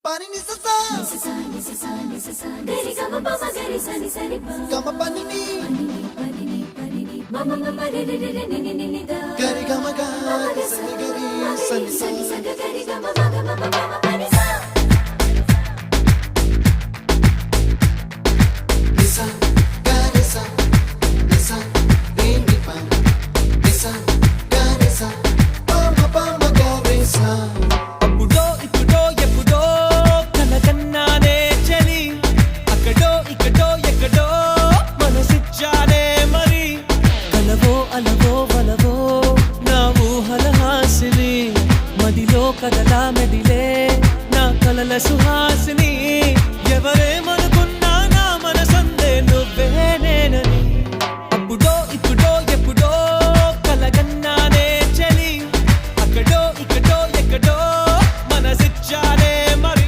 pani ni sa sa gari ga ma pa gari sa ni pa ga ma pani ni ma ma ma re re re ni ni ni da gari ga ma ga sa ni gari sa ni sa gari ga ma ga ma pani sa ni sa gari sa ni sa ni pa ni sa gari sa pa ma gari sa కదలా మెదిలే నా కలల సుహాసిని